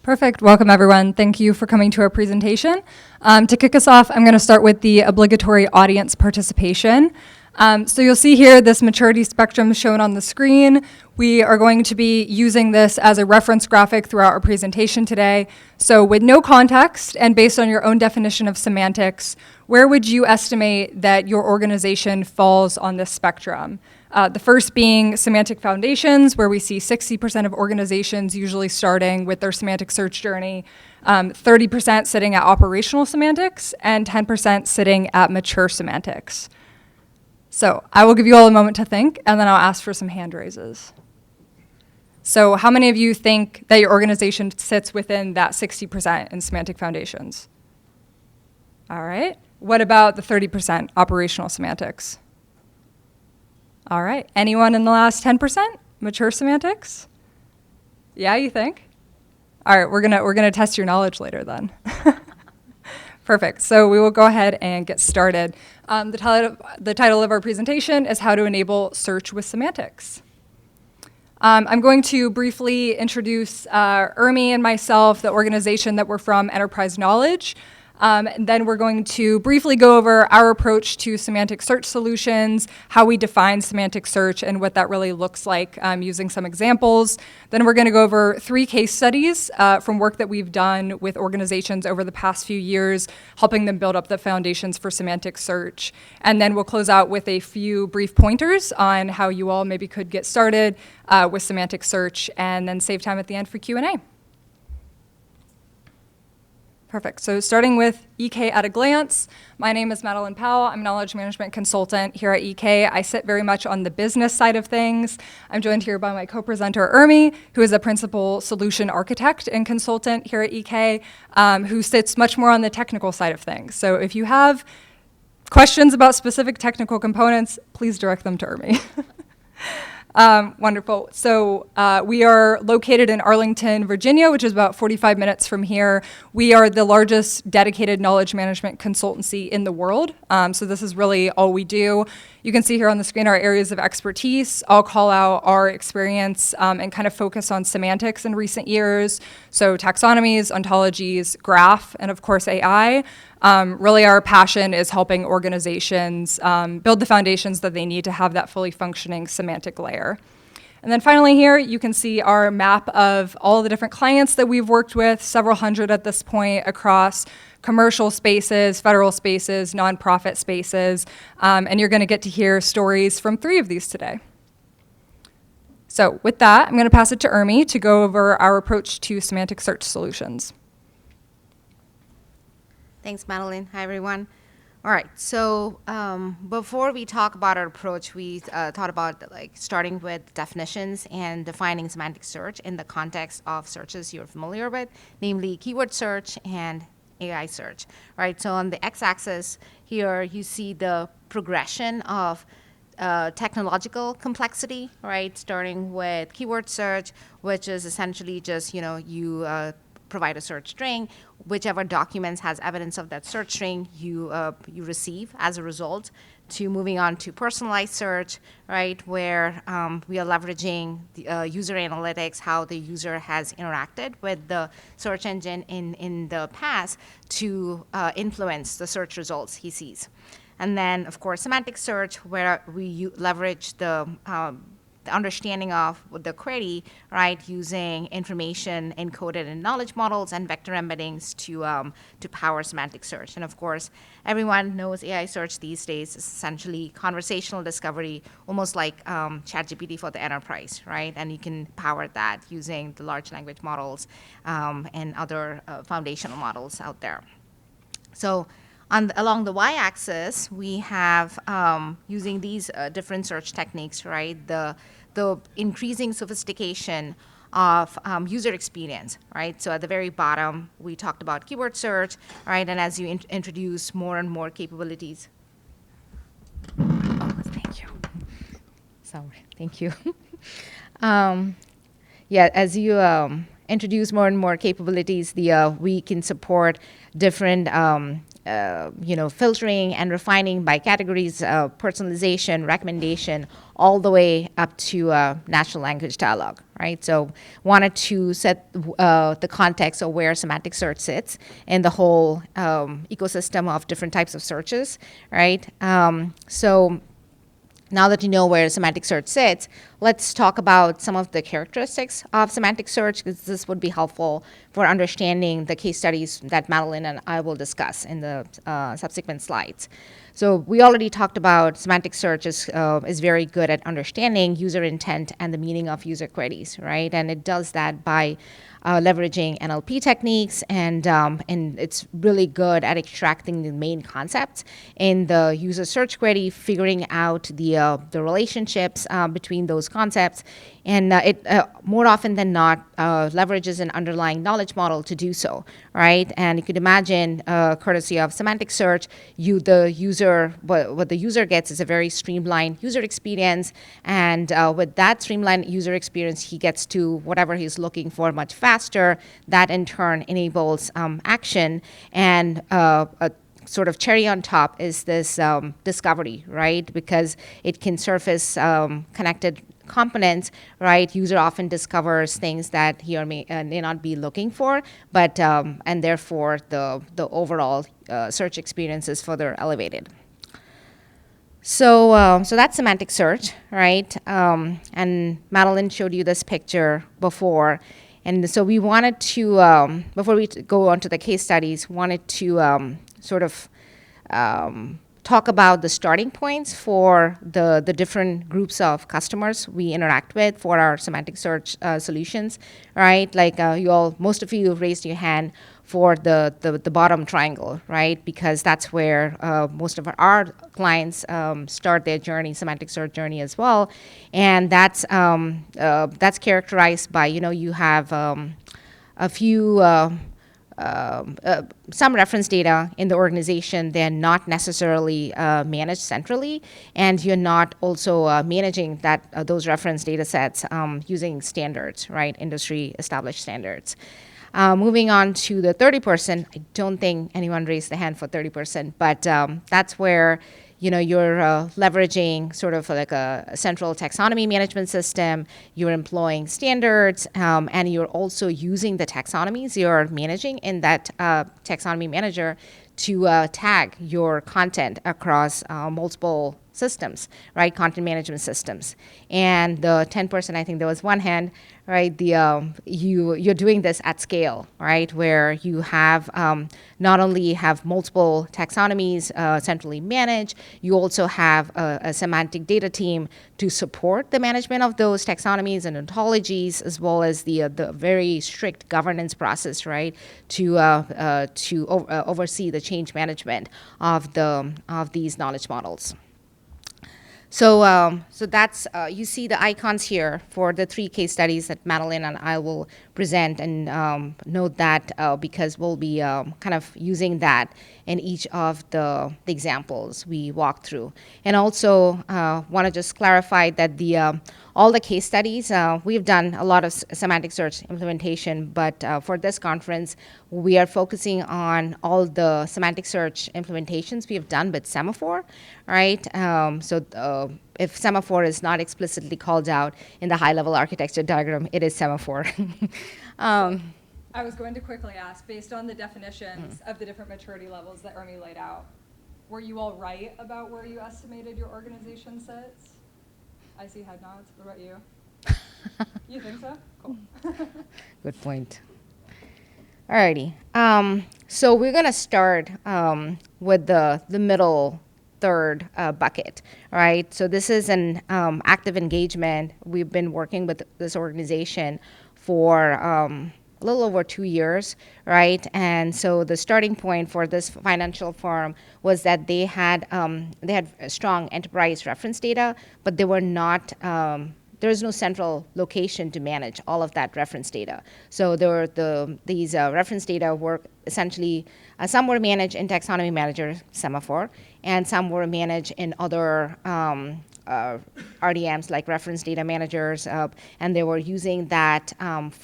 Perfect. Welcome, everyone. Thank you for coming to our presentation. To kick us off, I'm going to start with the obligatory audience participation. So you'll see here this maturity spectrum shown on the screen. We are going to be using this as a reference graphic throughout our presentation today. So with no context and based on your own definition of semantics, where would you estimate that your organization falls on this spectrum? The first being semantic foundations, where we see 60% of organizations usually starting with their semantic search journey, 30% sitting at operational semantics, and 10% sitting at mature semantics. So I will give you all a moment to think, and then I'll ask for some hand raises. So how many of you think that your organization sits within that 60% in semantic foundations? All right. What about the 30% operational semantics? All right. Anyone in the last 10%? Mature semantics? Yeah, you think? All right, we're gonna test your knowledge later then. Perfect. So we will go ahead and get started. The title of our presentation is How to Enable Search with Semantics. I'm going to briefly introduce Urmi and myself, the organization that we're from, Enterprise Knowledge. And then we're going to briefly go over our approach to semantic search solutions, how we define semantic search, and what that really looks like using some examples. Then we're going to go over 3 case studies from work that we've done with organizations over the past few years, helping them build up the foundations for semantic search. And then we'll close out with a few brief pointers on how you all maybe could get started with semantic search, and then save time at the end for Q&A. Perfect. So starting with EK at a glance, my name is Madeleine Powell. I'm a knowledge management consultant here at EK. I sit very much on the business side of things. I'm joined here by my co-presenter, Urmi, who is a principal solution architect and consultant here at EK, who sits much more on the technical side of things. So if you have questions about specific technical components, please direct them to Urmi. Wonderful. So we are located in Arlington, Virginia, which is about 45 minutes from here. We are the largest dedicated knowledge management consultancy in the world. So this is really all we do. You can see here on the screen our areas of expertise. I'll call out our experience and kind of focus on semantics in recent years. So taxonomies, ontologies, graph, and of course AI. Really our passion is helping organizations build the foundations that they need to have that fully functioning semantic layer. And then finally here, you can see our map of all the different clients that we've worked with, several hundred at this point, across commercial spaces, federal spaces, nonprofit spaces, and you're going to get to hear stories from 3 of these today. So with that, I'm going to pass it to Urmi to go over our approach to semantic search solutions. Thanks, Madeleine. Hi, everyone. All right, so before we talk about our approach, we thought about starting with definitions and defining semantic search in the context of searches you're familiar with, namely keyword search and AI search, right? So on the x-axis here, you see the progression of technological complexity, right? Starting with keyword search, which is essentially just, you provide a search string. Whichever documents has evidence of that search string, you receive as a result, to moving on to personalized search, right, where we are leveraging the, user analytics, how the user has interacted with the search engine in the past to influence the search results he sees. And then, of course, semantic search, where we leverage the understanding of the query, right, using information encoded in knowledge models and vector embeddings to power semantic search. And of course, everyone knows AI search these days is essentially conversational discovery, almost like ChatGPT for the enterprise, right? And you can power that using the large language models and other foundational models out there. So along the y-axis, we have, using these different search techniques, right, the increasing sophistication of user experience, right? So at the very bottom, we talked about keyword search, right? And as you introduce more and more capabilities. Oh, thank you. Sorry, thank you. Yeah, as you introduce more and more capabilities, we can support different filtering and refining by categories, personalization, recommendation, all the way up to natural language dialogue, right? So wanted to set the context of where semantic search sits in the whole ecosystem of different types of searches, right? So now that you know where semantic search sits, let's talk about some of the characteristics of semantic search, because this would be helpful for understanding the case studies that Madeleine and I will discuss in the subsequent slides. So we already talked about semantic search is very good at understanding user intent and the meaning of user queries, right? And it does that by leveraging NLP techniques, and it's really good at extracting the main concepts in the user search query, figuring out the relationships between those concepts, and it more often than not leverages an underlying knowledge model to do so, right? And you could imagine, courtesy of semantic search, what the user gets is a very streamlined user experience, and with that streamlined user experience, he gets to whatever he's looking for much faster. That in turn enables action, and a sort of cherry on top is this discovery, right? Because it can surface connected components, right? User often discovers things that he or may not be looking for, but and therefore the overall search experience is further elevated. So that's semantic search, right? And Madeleine showed you this picture before. And so we wanted to, before we go on to the case studies, wanted to sort of talk about the starting points for the different groups of customers we interact with for our semantic search solutions, right? Like most of you raised your hand for the bottom triangle, right? Because that's where most of our clients start their journey, semantic search journey as well. And that's characterized by, you have a few some reference data in the organization. They're not necessarily managed centrally, and you're not also managing those reference data sets using standards, right? Industry established standards. Moving on to the 30%, I don't think anyone raised the hand for 30%, but that's where you're leveraging sort of like a central taxonomy management system. You're employing standards, and you're also using the taxonomies you're managing in that taxonomy manager to tag your content across multiple systems, right? Content management systems. And the 10%, I think there was one hand, right? You're doing this at scale, right? Where you have not only have multiple taxonomies centrally managed, you also have a semantic data team to support the management of those taxonomies and ontologies, as well as the very strict governance process, right? To oversee the change management of these knowledge models. So that's, you see the icons here for the 3 case studies that Madeleine and I will present, and note that because we'll be kind of using that in each of the examples we walk through. And also want to just clarify that all the case studies, we've done a lot of semantic search implementation, but for this conference, we are focusing on all the semantic search implementations we have done with Semaphore, right? If Semaphore is not explicitly called out in the high-level architecture diagram, it is Semaphore. I was going to quickly ask, based on the definitions of the different maturity levels that Urmi laid out, were you all right about where you estimated your organization sits? I see head nods. What about you? You think so? Cool. Good point. Alrighty. So we're going to start with the middle third bucket, right? So this is an active engagement. We've been working with this organization for a little over 2 years, right? And so the starting point for this financial firm was that they had a strong enterprise reference data, but they were not. There is no central location to manage all of that reference data. So these reference data essentially, some were managed in Taxonomy Manager Semaphore, and some were managed in other RDMs like reference data managers, and they were using that,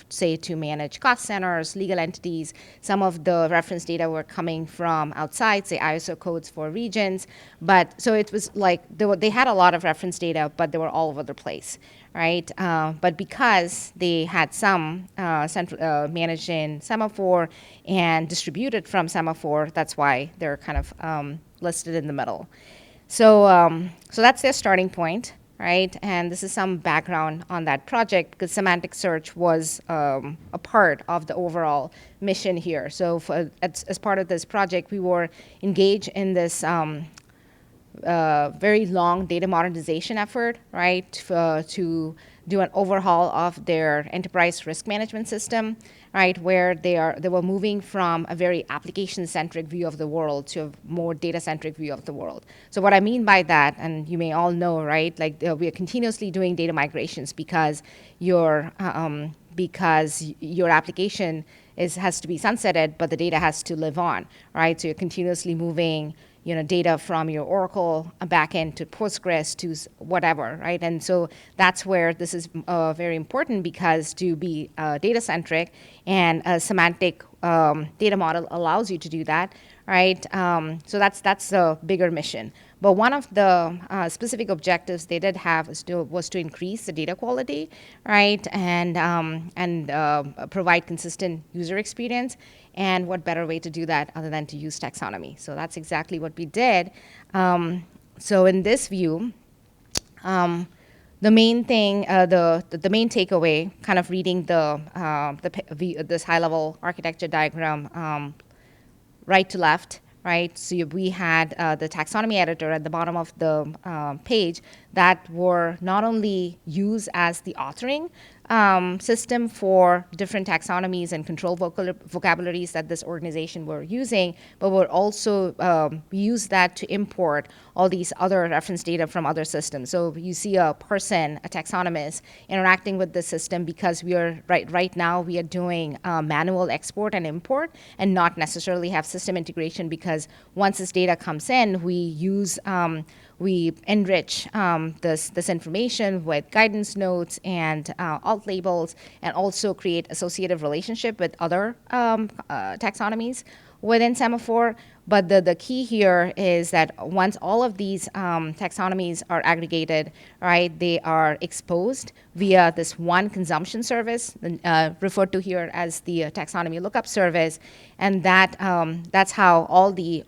say, to manage cost centers, legal entities. Some of the reference data were coming from outside, say ISO codes for regions. But so it was like they had a lot of reference data, but they were all over the place, right? But because they had some managed in Semaphore and distributed from Semaphore, that's why they're kind of listed in the middle. So that's their starting point, right? And this is some background on that project, because semantic search was a part of the overall mission here. So as part of this project, we were engaged in this very long data modernization effort, right, to do an overhaul of their enterprise risk management system, right, where they were moving from a very application-centric view of the world to a more data-centric view of the world. So what I mean by that, and you may all know, right, like we are continuously doing data migrations because your application has to be sunsetted, but the data has to live on, right? So you're continuously moving data from your Oracle backend to Postgres to whatever, right? And so that's where this is very important, because to be data-centric and a semantic data model allows you to do that, right? So that's a bigger mission. But one of the specific objectives they did have was to increase the data quality, right, and provide consistent user experience. And what better way to do that other than to use taxonomy? So that's exactly what we did. So in this view, the main thing, the main takeaway, kind of reading this high-level architecture diagram right to left, right? So we had the taxonomy editor at the bottom of the page that were not only used as the authoring system for different taxonomies and control vocabularies that this organization were using, but were also use that to import all these other reference data from other systems. So you see a person, a taxonomist, interacting with the system, because we are right now we are doing manual export and import, and not necessarily have system integration, because once this data comes in, we enrich this information with guidance notes and alt labels, and also create associative relationship with other taxonomies within Semaphore. But the key here is that once all of these taxonomies are aggregated, right, they are exposed via this one consumption service, referred to here as the taxonomy lookup service, and that's how all the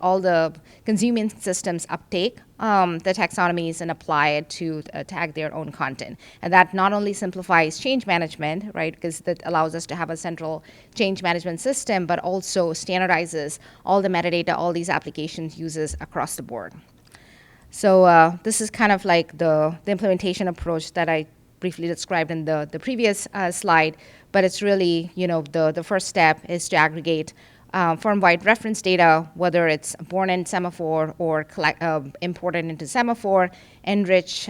consuming systems uptake the taxonomies and apply it to tag their own content. And that not only simplifies change management, right, because that allows us to have a central change management system, but also standardizes all the metadata all these applications uses across the board. So this is kind of like the implementation approach that I briefly described in the previous slide, but it's really, the first step is to aggregate firm-wide reference data, whether it's born in Semaphore or imported into Semaphore, enrich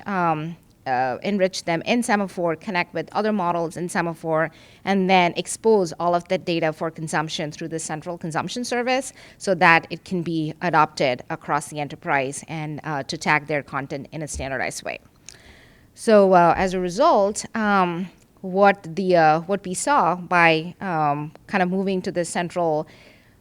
them in Semaphore, connect with other models in Semaphore, and then expose all of that data for consumption through the central consumption service, so that it can be adopted across the enterprise and to tag their content in a standardized way. So as a result, what we saw by kind of moving to the central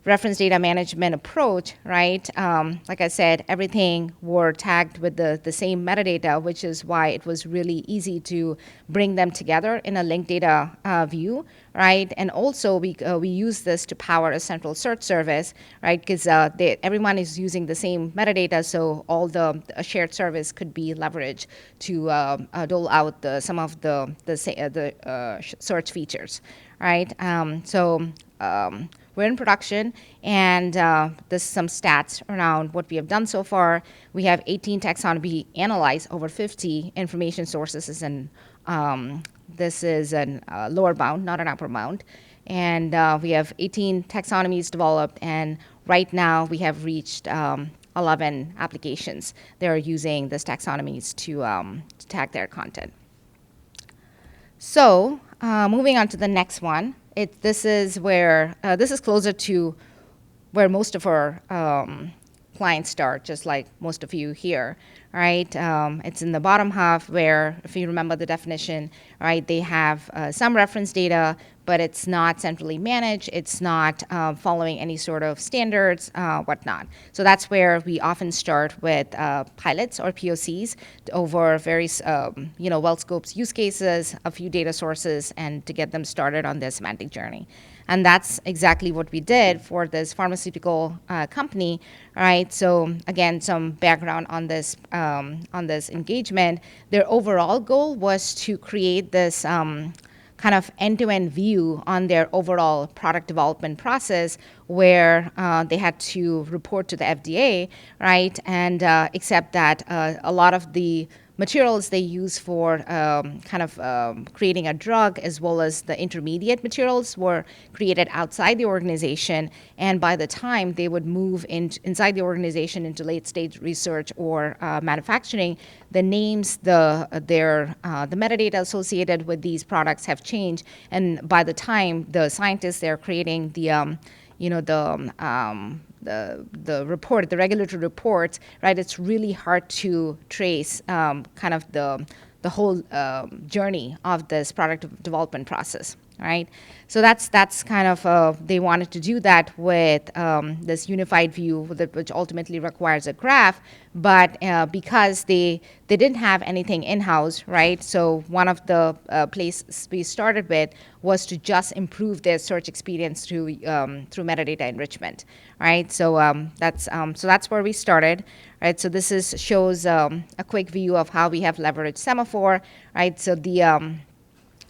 reference data management approach, right? Like I said, everything were tagged with the same metadata, which is why it was really easy to bring them together in a linked data view, right? And also we use this to power a central search service, right? Because everyone is using the same metadata, so all the shared service could be leveraged to dole out some of the search features, right? We're in production, and there's some stats around what we have done so far. We have 18 taxonomy analyzed, over 50 information sources, and this is a lower bound, not an upper bound. And we have 18 taxonomies developed, and right now we have reached 11 applications that are using this taxonomies to tag their content. So moving on to the next one. This is closer to where most of our clients start, just like most of you here, right? It's in the bottom half where, if you remember the definition, right, they have some reference data, but it's not centrally managed. It's not following any sort of standards, whatnot. So that's where we often start with pilots or POCs over various, well-scoped use cases, a few data sources, and to get them started on their semantic journey. And that's exactly what we did for this pharmaceutical company, right? So again, some background on this engagement. Their overall goal was to create this kind of end-to-end view on their overall product development process, where they had to report to the FDA, right? And accept that a lot of the materials they use for creating a drug, as well as the intermediate materials, were created outside the organization. And by the time they would move inside the organization into late-stage research or manufacturing, the names, the metadata associated with these products have changed. And by the time the scientists they're creating the report, the regulatory reports, right? It's really hard to trace the whole journey of this product development process, right? So that's kind of they wanted to do that with this unified view, which ultimately requires a graph. But because they didn't have anything in-house, right? So one of the places we started with was to just improve their search experience through metadata enrichment, right? So that's where we started, right? So this shows a quick view of how we have leveraged Semaphore, right? So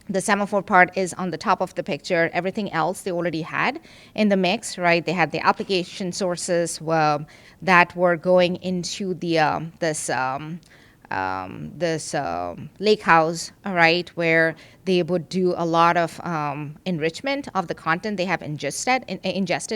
the Semaphore part is on the top of the picture. Everything else they already had in the mix, right? They had the application sources that were going into the this lake house, right, where they would do a lot of enrichment of the content they have ingested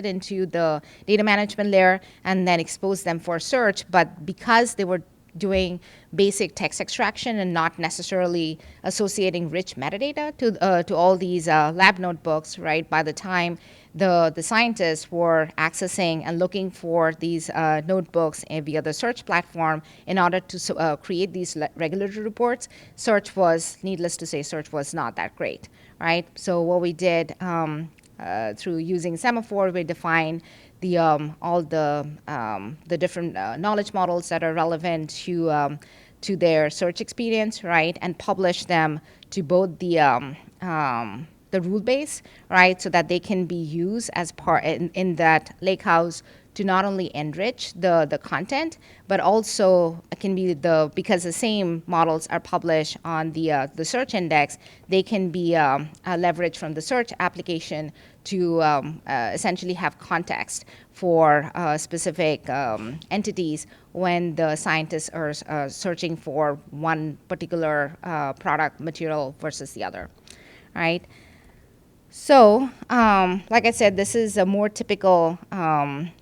into the data management layer, and then expose them for search. But because they were doing basic text extraction and not necessarily associating rich metadata to all these lab notebooks, right? By the time the scientists were accessing and looking for these notebooks via the search platform in order to create these regulatory reports, search was, needless to say, search was not that great, right? So what we did through using Semaphore, we defined all the different knowledge models that are relevant to their search experience, right, and publish them to both the rule base, right, so that they can be used as part in that lakehouse to not only enrich the content, but also can be because the same models are published on the search index, they can be leveraged from the search application to essentially have context for specific entities when the scientists are searching for one particular product material versus the other, right? So, like I said, this is a more typical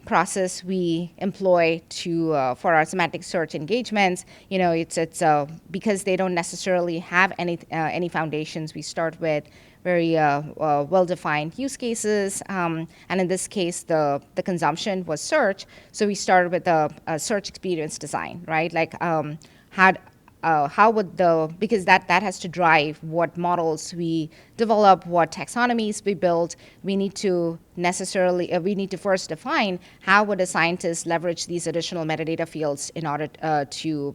process we employ for our semantic search engagements. You know, it's because they don't necessarily have any foundations. We start with very well-defined use cases, and in this case, the consumption was search. So we started with a search experience design, right? Like how would because that has to drive what models we develop, what taxonomies we build. We need to first define how would a scientist leverage these additional metadata fields in order to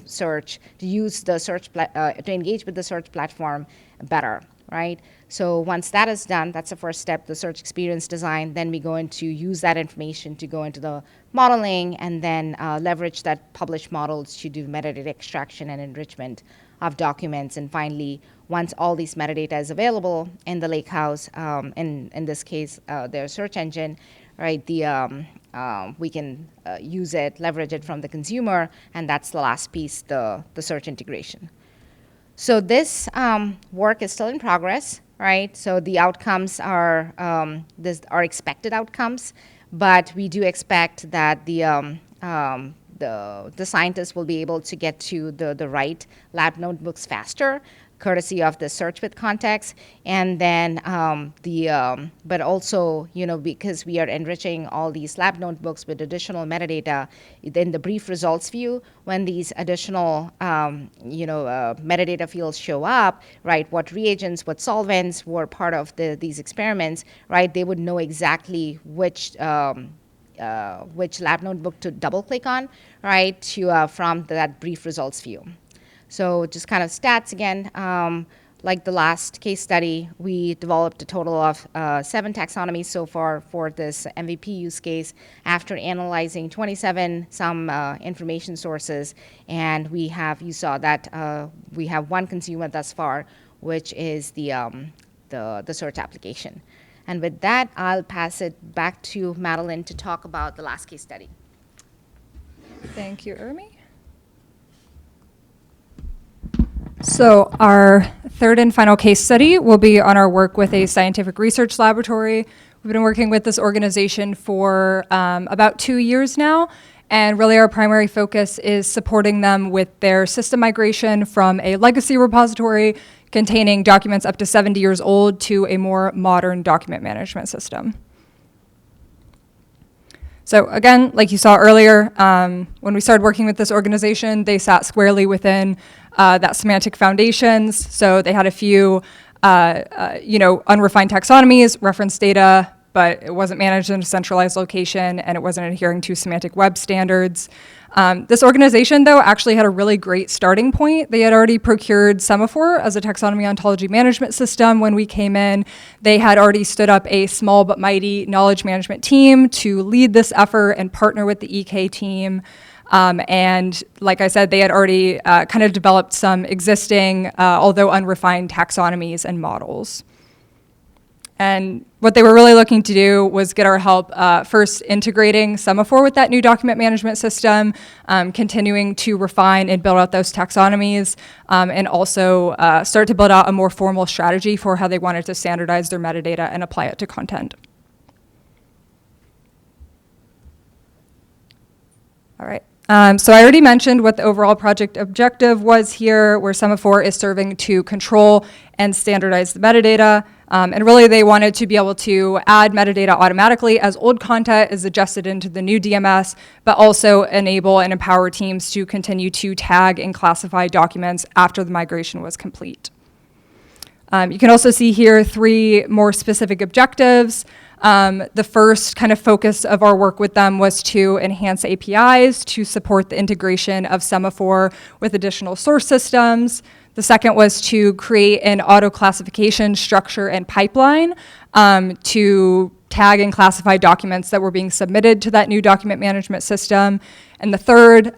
use the search, to engage with the search platform better, right? So once that is done, that's the first step, the search experience design. Then we go into use that information to go into the modeling, and then leverage that published models to do metadata extraction and enrichment of documents. And finally, once all these metadata is available in the lakehouse, in this case, their search engine, right, we can use it, leverage it from the consumer, and that's the last piece, the search integration. So this work is still in progress, right? So the outcomes are expected outcomes, but we do expect that the scientists will be able to get to the right lab notebooks faster, courtesy of the search with context. And then but also, because we are enriching all these lab notebooks with additional metadata, then the brief results view, when these additional metadata fields show up, right, what reagents, what solvents were part of these experiments, right, they would know exactly which lab notebook to double click on, right, from that brief results view. So just kind of stats again, like the last case study, we developed a total of 7 taxonomies so far for this MVP use case after analyzing 27 information sources. And you saw that we have one consumer thus far, which is the search application. And with that, I'll pass it back to Madeleine to talk about the last case study. Thank you, Urmi. So our third and final case study will be on our work with a scientific research laboratory. We've been working with this organization for about 2 years now, and really our primary focus is supporting them with their system migration from a legacy repository containing documents up to 70 years old to a more modern document management system. So again, like you saw earlier, when we started working with this organization, they sat squarely within that semantic foundations. So they had a few, unrefined taxonomies, reference data, but it wasn't managed in a centralized location, and it wasn't adhering to semantic web standards. This organization, though, actually had a really great starting point. They had already procured Semaphore as a taxonomy ontology management system when we came in. They had already stood up a small but mighty knowledge management team to lead this effort and partner with the EK team. And like I said, they had already kind of developed some existing, although unrefined taxonomies and models. And what they were really looking to do was get our help first integrating Semaphore with that new document management system, continuing to refine and build out those taxonomies, and also start to build out a more formal strategy for how they wanted to standardize their metadata and apply it to content. All right. So I already mentioned what the overall project objective was here, where Semaphore is serving to control and standardize the metadata. And really, they wanted to be able to add metadata automatically as old content is adjusted into the new DMS, but also enable and empower teams to continue to tag and classify documents after the migration was complete. You can also see here 3 more specific objectives. The first kind of focus of our work with them was to enhance APIs to support the integration of Semaphore with additional source systems. The second was to create an auto-classification structure and pipeline to tag and classify documents that were being submitted to that new document management system. And the third,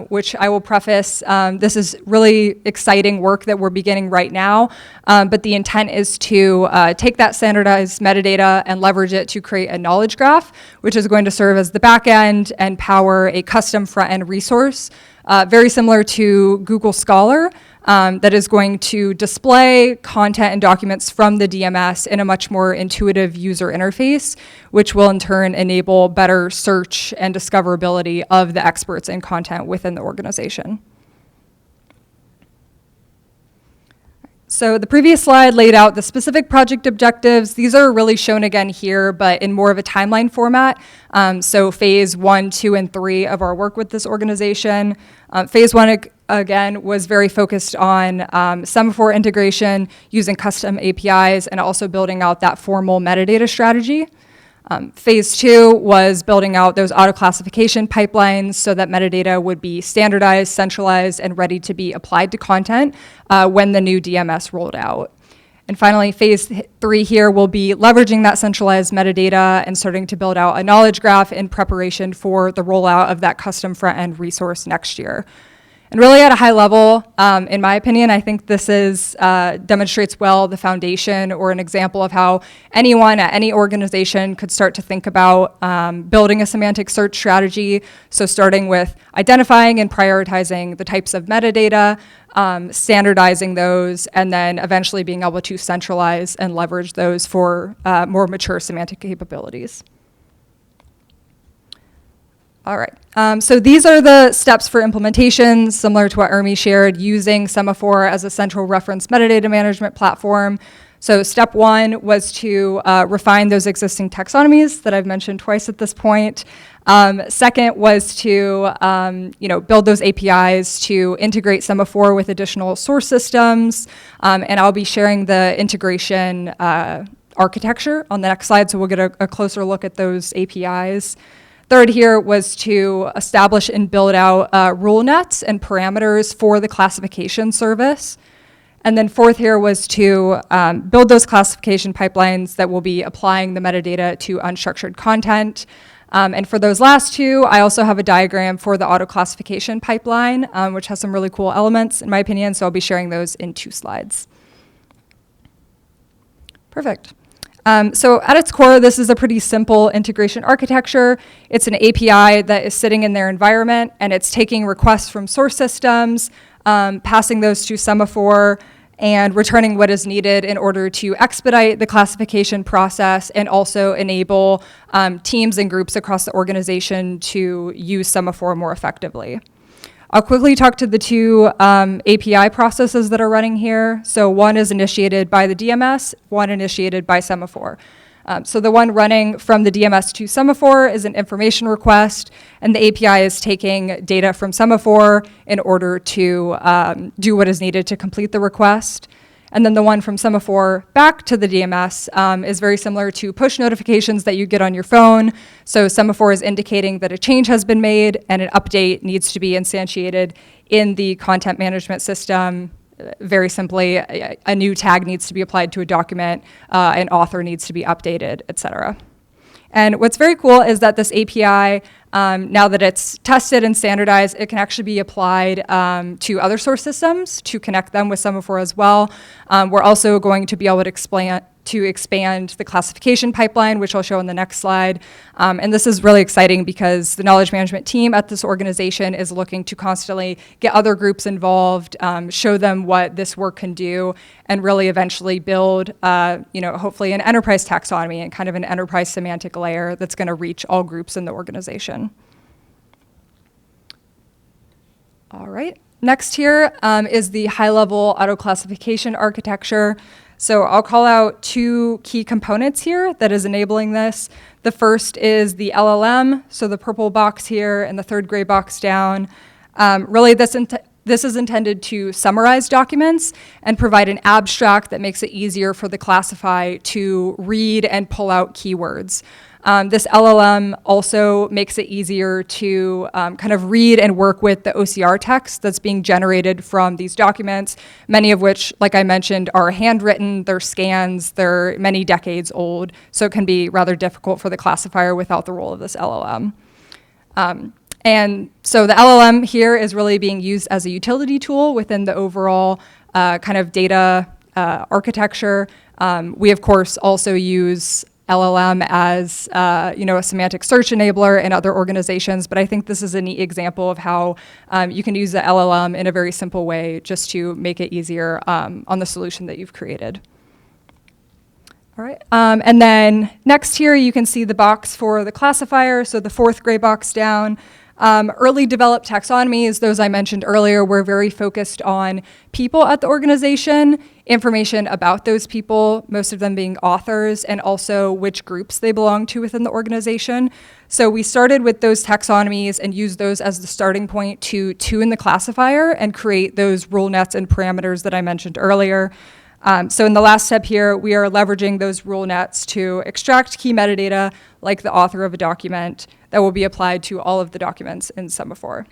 which I will preface, this is really exciting work that we're beginning right now, but the intent is to take that standardized metadata and leverage it to create a knowledge graph, which is going to serve as the back end and power a custom front end resource, very similar to Google Scholar, that is going to display content and documents from the DMS in a much more intuitive user interface, which will in turn enable better search and discoverability of the experts and content within the organization. So the previous slide laid out the specific project objectives. These are really shown again here, but in more of a timeline format. So phase 1, 2, and 3 of our work with this organization. Phase 1, again, was very focused on Semaphore integration using custom APIs and also building out that formal metadata strategy. Phase 2 was building out those auto-classification pipelines so that metadata would be standardized, centralized, and ready to be applied to content when the new DMS rolled out. And finally, phase 3 here will be leveraging that centralized metadata and starting to build out a knowledge graph in preparation for the rollout of that custom front-end resource next year. And really at a high level, in my opinion, I think this demonstrates well the foundation or an example of how anyone at any organization could start to think about building a semantic search strategy. So starting with identifying and prioritizing the types of metadata, standardizing those, and then eventually being able to centralize and leverage those for more mature semantic capabilities. All right. So these are the steps for implementation, similar to what Urmi shared, using Semaphore as a central reference metadata management platform. So step one was to refine those existing taxonomies that I've mentioned twice at this point. Second was to build those APIs to integrate Semaphore with additional source systems. And I'll be sharing the integration architecture on the next slide, so we'll get a closer look at those APIs. Third here was to establish and build out rule nets and parameters for the classification service. And then fourth here was to build those classification pipelines that will be applying the metadata to unstructured content. And for those last two, I also have a diagram for the auto classification pipeline, which has some really cool elements, in my opinion, so I'll be sharing those in 2 slides. Perfect. So at its core, this is a pretty simple integration architecture. It's an API that is sitting in their environment, and it's taking requests from source systems, passing those to Semaphore, and returning what is needed in order to expedite the classification process and also enable teams and groups across the organization to use Semaphore more effectively. I'll quickly talk to the 2 API processes that are running here. So one is initiated by the DMS, one initiated by Semaphore. So the one running from the DMS to Semaphore is an information request, and the API is taking data from Semaphore in order to do what is needed to complete the request. And then the one from Semaphore back to the DMS is very similar to push notifications that you get on your phone. So Semaphore is indicating that a change has been made and an update needs to be instantiated in the content management system. Very simply, a new tag needs to be applied to a document, an author needs to be updated, et cetera. And what's very cool is that this API, now that it's tested and standardized, it can actually be applied to other source systems to connect them with Semaphore as well. We're also going to be able to expand the classification pipeline, which I'll show on the next slide. And this is really exciting because the knowledge management team at this organization is looking to constantly get other groups involved, show them what this work can do, and really eventually build, hopefully an enterprise taxonomy and kind of an enterprise semantic layer that's going to reach all groups in the organization. All right. Next here is the high-level auto-classification architecture. So I'll call out 2 key components here that is enabling this. The first is the LLM, so the purple box here and the 3rd gray box down. Really, this is intended to summarize documents and provide an abstract that makes it easier for the classify to read and pull out keywords. This LLM also makes it easier to kind of read and work with the OCR text that's being generated from these documents, many of which, like I mentioned, are handwritten, they're scans, they're many decades old, so it can be rather difficult for the classifier without the role of this LLM. And so the LLM here is really being used as a utility tool within the overall kind of data architecture. We, of course, also use LLM as a semantic search enabler in other organizations, but I think this is a neat example of how you can use the LLM in a very simple way just to make it easier on the solution that you've created. All right, and then next here you can see the box for the classifier, so the 4th gray box down. Early developed taxonomies, those I mentioned earlier, were very focused on people at the organization, information about those people, most of them being authors, and also which groups they belong to within the organization. So we started with those taxonomies and used those as the starting point to tune the classifier and create those rule nets and parameters that I mentioned earlier. So in the last step here, we are leveraging those rule nets to extract key metadata, like the author of a document, that will be applied to all of the documents in Semaphore.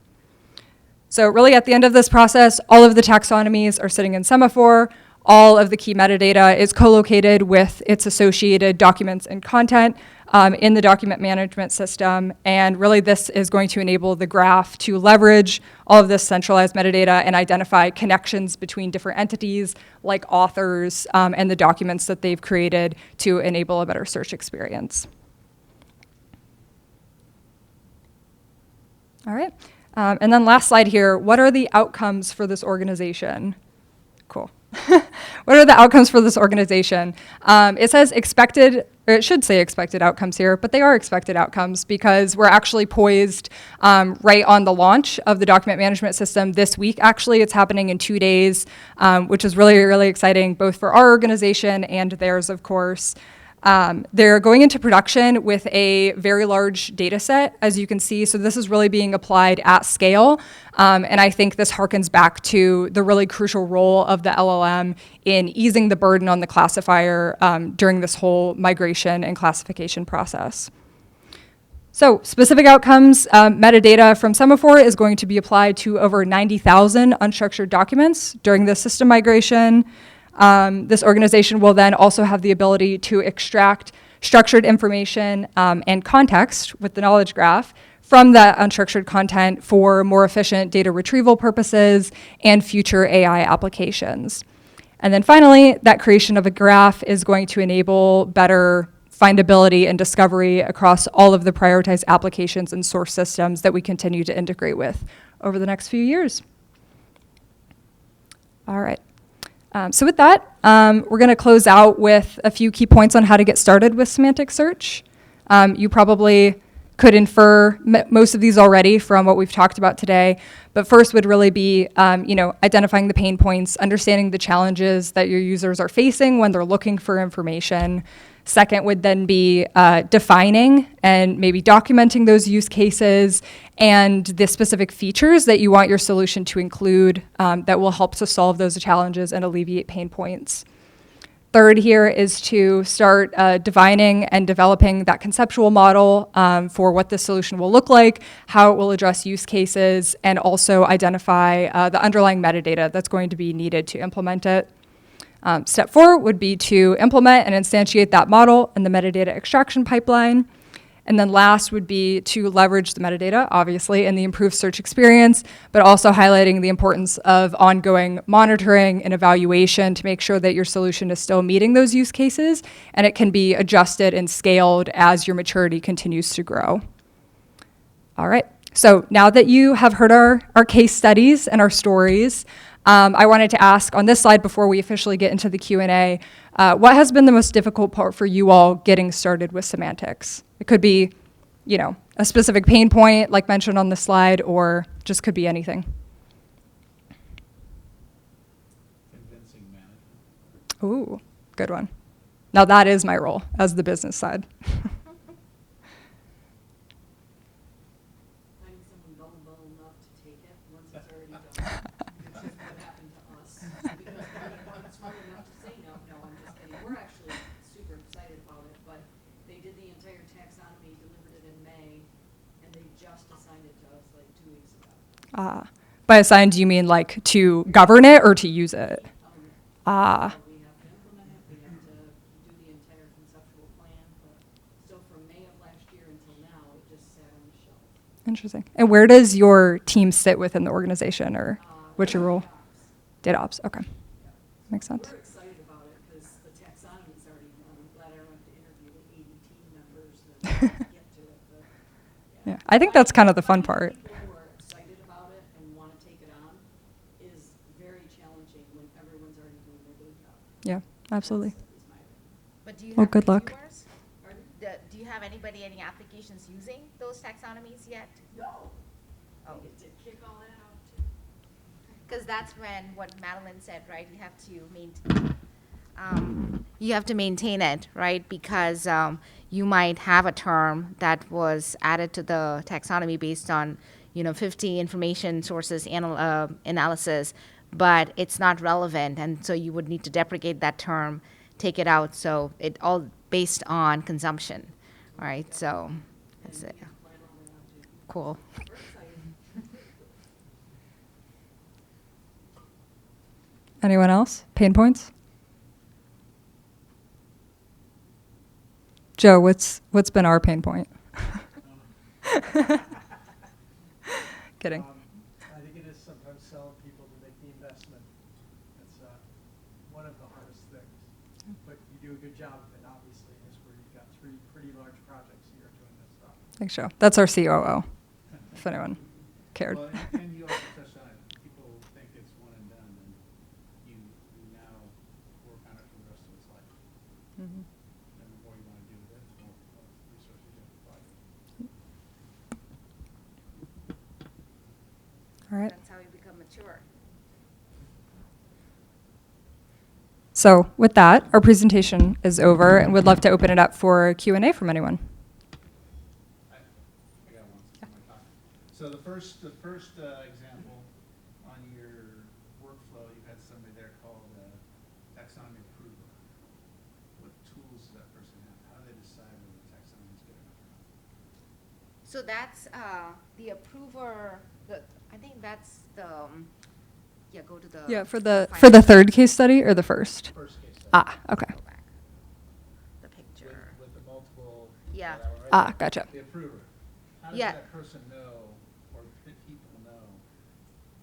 So really at the end of this process, all of the taxonomies are sitting in Semaphore. All of the key metadata is co-located with its associated documents and content in the document management system. And really this is going to enable the graph to leverage all of this centralized metadata and identify connections between different entities like authors and the documents that they've created to enable a better search experience. All right, and then last slide here, what are the outcomes for this organization? Cool. What are the outcomes for this organization? It says expected, or it should say expected outcomes here, but they are expected outcomes because we're actually poised right on the launch of the document management system this week. Actually, it's happening in 2 days, which is really, really exciting, both for our organization and theirs, of course. They're going into production with a very large data set, as you can see. So this is really being applied at scale. And I think this harkens back to the really crucial role of the LLM in easing the burden on the classifier during this whole migration and classification process. So specific outcomes, metadata from Semaphore is going to be applied to over 90,000 unstructured documents during the system migration. This organization will then also have the ability to extract structured information and context with the knowledge graph from that unstructured content for more efficient data retrieval purposes and future AI applications. And then finally, that creation of a graph is going to enable better findability and discovery across all of the prioritized applications and source systems that we continue to integrate with over the next few years. All right. So with that, we're going to close out with a few key points on how to get started with semantic search. You probably could infer most of these already from what we've talked about today, but first would really be identifying the pain points, understanding the challenges that your users are facing when they're looking for information. Second would then be defining and maybe documenting those use cases and the specific features that you want your solution to include that will help to solve those challenges and alleviate pain points. Third here is to start defining and developing that conceptual model for what the solution will look like, how it will address use cases, and also identify the underlying metadata that's going to be needed to implement it. Step 4 would be to implement and instantiate that model in the metadata extraction pipeline. And then last would be to leverage the metadata, obviously, in the improved search experience, but also highlighting the importance of ongoing monitoring and evaluation to make sure that your solution is still meeting those use cases and it can be adjusted and scaled as your maturity continues to grow. All right, so now that you have heard our case studies and our stories, I wanted to ask on this slide before we officially get into the Q&A, what has been the most difficult part for you all getting started with semantics? It could be, a specific pain point like mentioned on the slide, or just could be anything. Convincing management. Ooh, good one. Now that is my role as the business side. Finding someone gullible enough to take it once it's already done. Which is what happened to us. Because everyone was smart enough to say no, I'm just kidding. We're actually super excited about it, but they did the entire taxonomy, delivered it in May, and they just assigned it to us like 2 weeks ago. By assigned, do you mean like to govern it or to use it? So we have to implement it, we have to do the entire conceptual plan, but so from May of last year until now, it just sat on the shelf. Interesting. And where does your team sit within the organization, or what's your role? Data ops. Okay. Makes sense. We're excited about it because the taxonomy's already done. I'm glad I don't have to interview the 80 team members that get to it. But Yeah, I think that's kind of the fun part. People who are excited about it and want to take it on is very challenging when everyone's already doing their day job. Yeah, absolutely. That's my opinion. But do you Well, have good luck. reviewers? Do you have any applications using those taxonomies yet? No. Oh. We get to kick all that out too. Because that's when what Madeleine said, right? You have to maintain it, right? Because you might have a term that was added to the taxonomy based on 50 information sources analysis, but it's not relevant, and so you would need to deprecate that term, take it out. So it all based on consumption, right? So that's it. Plan all that out too. Cool. We're excited. Anyone else? Pain points? Joe, what's been our pain point? Kidding. I think it is sometimes selling people to make the investment. That's one of the hardest things. But you do a good job of it, obviously, in this where you've got 3 pretty large projects here doing this stuff. Thanks, Joe. That's our COO, if anyone cared. Well, and you also touched on it. People think it's one and done, and you now mature. So with that, our presentation is over, and we'd love to open it up for Q&A from anyone. I got one. On my copy. So the first example on your workflow, you had somebody there called a taxonomy approver. What tools does that person have? How do they decide whether the taxonomy is good enough or not? So that's the approver. I think that's the. Yeah, go to the. Yeah, for the third case study or the first? First case study. Ah, okay. Go back. The picture. With the multiple. Yeah. that one right Ah, there. gotcha. The approver. How does Yeah. that person know, or people know,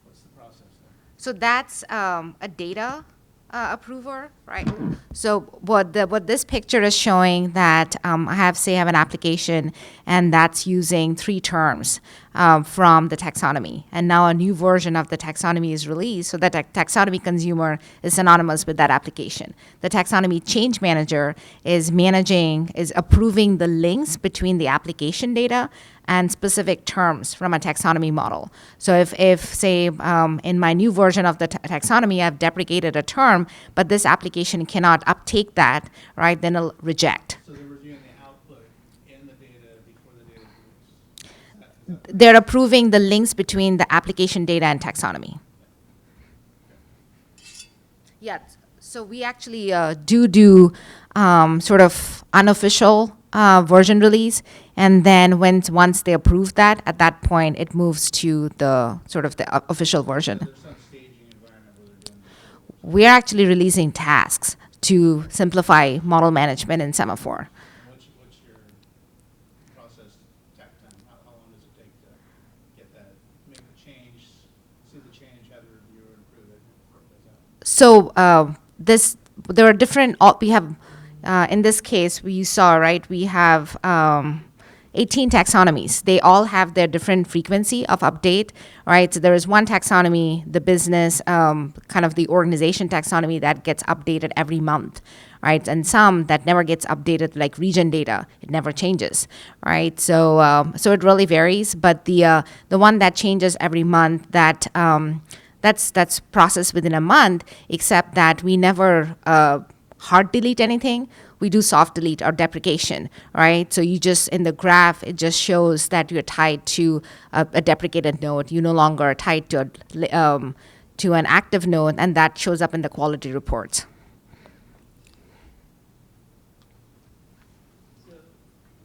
what's the process there? So that's a data approver, right? So what this picture is showing that I have an application, and that's using 3 terms from the taxonomy, and now a new version of the taxonomy is released, so that taxonomy consumer is synonymous with that application. The taxonomy change manager is approving the links between the application data and specific terms from a taxonomy model. So if say, in my new version of the taxonomy, I've deprecated a term, but this application cannot uptake that, right, then it'll reject. So they're reviewing the output and the data before the data is released. They're approving the links between the application data and taxonomy. Yeah, so we actually do sort of unofficial version release, and then once they approve that, at that point it moves to the sort of the official version. There's some staging environment where they're doing this. We're actually releasing tasks to simplify model management in Semaphore. What's your process takt time? How long does it take to get that, make the change, see the change, have the reviewer improve it, work those out? So there are different. We have in this case you saw, right. We have 18 taxonomies. They all have their different frequency of update, right? So there is one taxonomy, the business, kind of the organization taxonomy, that gets updated every month, right? And some that never gets updated, like region data, it never changes, right? So so it really varies. But the one that changes every month, that's processed within a month, except that we never hard delete anything. We do soft delete or deprecation, right? So you just, in the graph, it just shows that you're tied to a deprecated node. You no longer are tied to an active node, and that shows up in the quality reports. So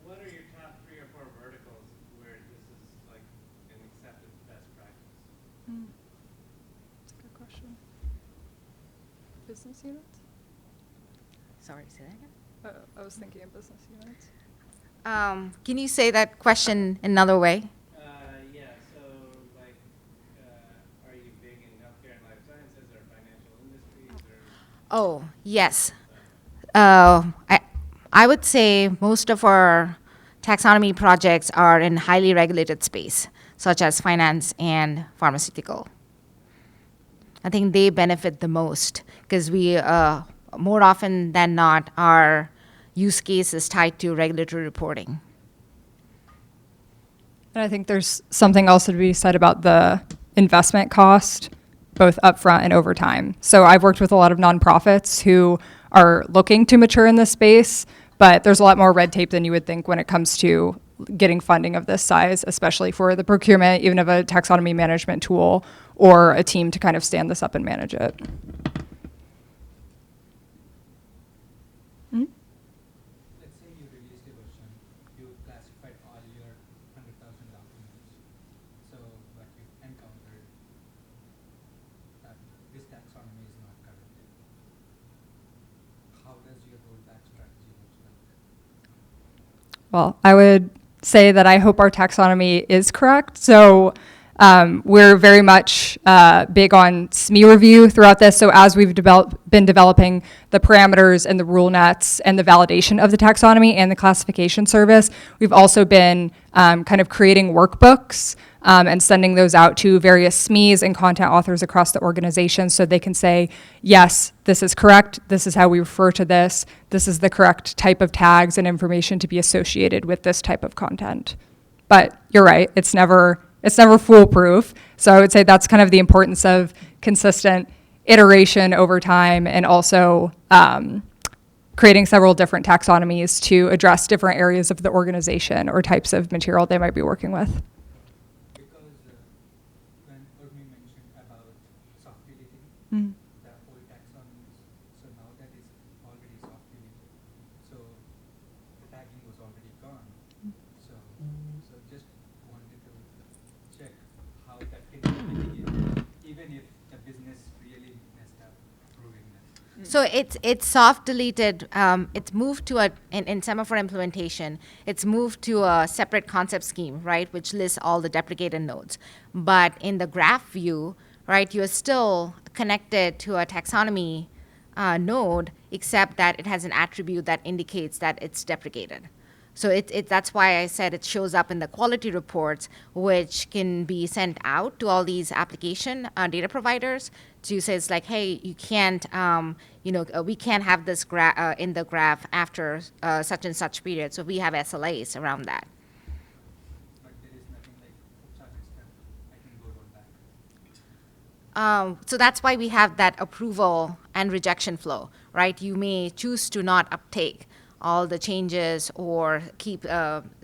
what are your top 3 or 4 verticals where this is like an accepted best practice? Good question. Business units? Sorry, say that again? I was thinking of business units. Can you say that question another way? Yeah, so like, are you big in healthcare and life sciences or financial industries or? Oh, yes. I would say most of our taxonomy projects are in highly regulated space, such as finance and pharmaceutical. I think they benefit the most because we, more often than not, our use case is tied to regulatory reporting. And I think there's something else to be said about the investment cost, both upfront and over time. So I've worked with a lot of nonprofits who are looking to mature in this space, but there's a lot more red tape than you would think when it comes to getting funding of this size, especially for the procurement, even of a taxonomy management tool or a team to kind of stand this up and manage it. Let's say you released a version, you classified all your 100,000 documents, so but you encountered that this taxonomy is not correct. How does your rollback strategy look like? Well, I would say that I hope our taxonomy is correct. So we're very much big on SME review throughout this. So as we've been developing the parameters and the rule nets and the validation of the taxonomy and the classification service, we've also been kind of creating workbooks and sending those out to various SMEs and content authors across the organization so they can say, yes, this is correct, this is how we refer to this is the correct type of tags and information to be associated with this type of content. But you're right, it's never foolproof. So I would say that's kind of the importance of consistent iteration over time, and also creating several different taxonomies to address different areas of the organization or types of material they might be working with. Because when Urmi mentioned about soft deleting, Mm. the whole taxonomies, so now that is already soft deleted, so the tagging was already gone. So just wanted to check how that can be mitigated, even if the business really messed up approving this. So it's soft deleted. It's moved to in semaphore implementation. It's moved to a separate concept scheme, right, which lists all the deprecated nodes. But in the graph view, right, you are still connected to a taxonomy node, except that it has an attribute that indicates that it's deprecated. So that's why I said it shows up in the quality reports, which can be sent out to all these application data providers to say, it's like, hey, you can't, we can't have this in the graph after such and such period. So we have SLAs around that. But there is nothing like such extent I can go roll back. So that's why we have that approval and rejection flow, right? You may choose to not uptake all the changes or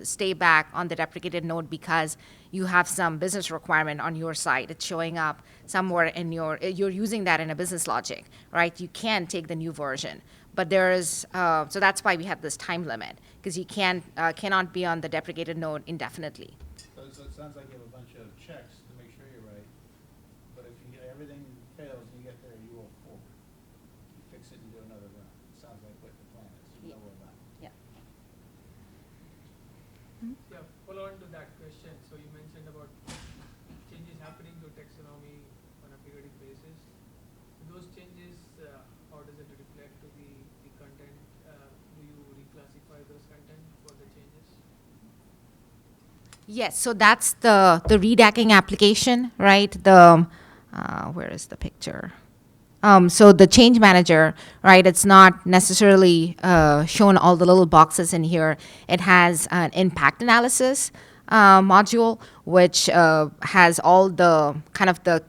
stay back on the deprecated node because you have some business requirement on your side. It's showing up somewhere in you're using that in a business logic, right? You can take the new version, but so that's why we have this time limit, because you cannot be on the deprecated node indefinitely. So it sounds like you have a bunch of checks to make sure you're right, but if everything fails and you get there, you roll forward. You fix it and do another run. It sounds like what the plan is. You know where about. Yeah, follow on to that question. So you mentioned about changes happening to taxonomy on a periodic basis. Those changes, how does it reflect to the content? Do you reclassify those content for the changes? Yes, so that's the redacking application, right? The where is the picture? So the change manager, right? It's not necessarily shown all the little boxes in here. It has an impact analysis module, which has all the kind of the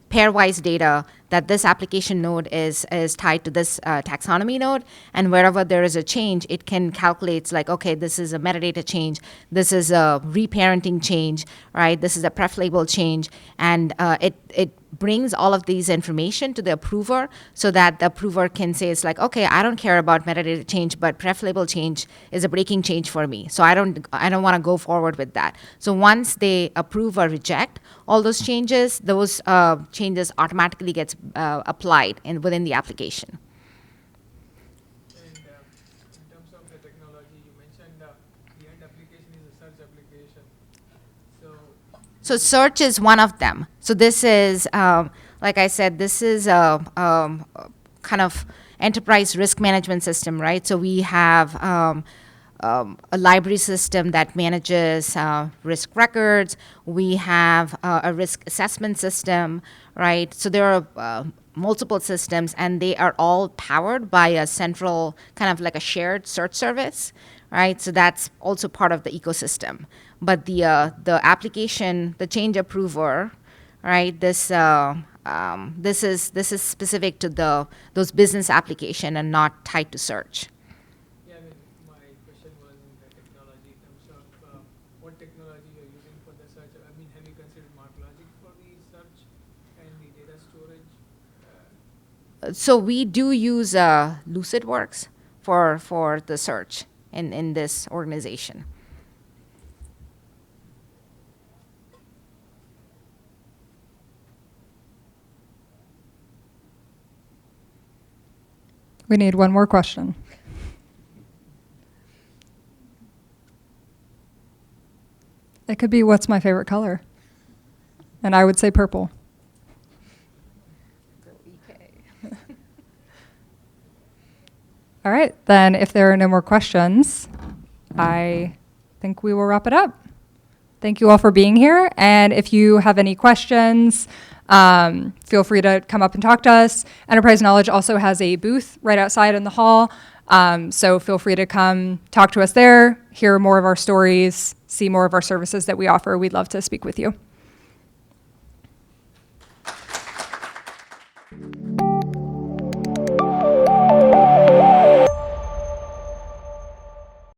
pairwise data that this application node is tied to this taxonomy node, and wherever there is a change, it can calculate like, okay, this is a metadata change, this is a reparenting change, right? This is a pref label change, and it brings all of these information to the approver so that the approver can say, it's like, okay, I don't care about metadata change, but pref label change is a breaking change for me, so I don't want to go forward with that. So once they approve or reject all those changes automatically gets applied within the application. And in terms of the technology, you mentioned the end application is a search application. So search is one of them. So this is, like I said, this is a kind of enterprise risk management system, right? So we have a library system that manages risk records. We have a risk assessment system, right? So there are multiple systems, and they are all powered by a central, kind of like a shared search service, right? So that's also part of the ecosystem. But the application, the change approver, right? This is specific to those business application and not tied to search. Yeah, I mean, my question was in the technology, in terms of what technology you're using for the search. I mean, have you considered MarkLogic for the search and the data storage? So we do use LucidWorks for the search in this organization. We need one more question. It could be, what's my favorite color? And I would say purple. All right, then if there are no more questions, I think we will wrap it up. Thank you all for being here. And if you have any questions, feel free to come up and talk to us. Enterprise Knowledge also has a booth right outside in the hall. So feel free to come talk to us there, hear more of our stories, see more of our services that we offer, we'd love to speak with you.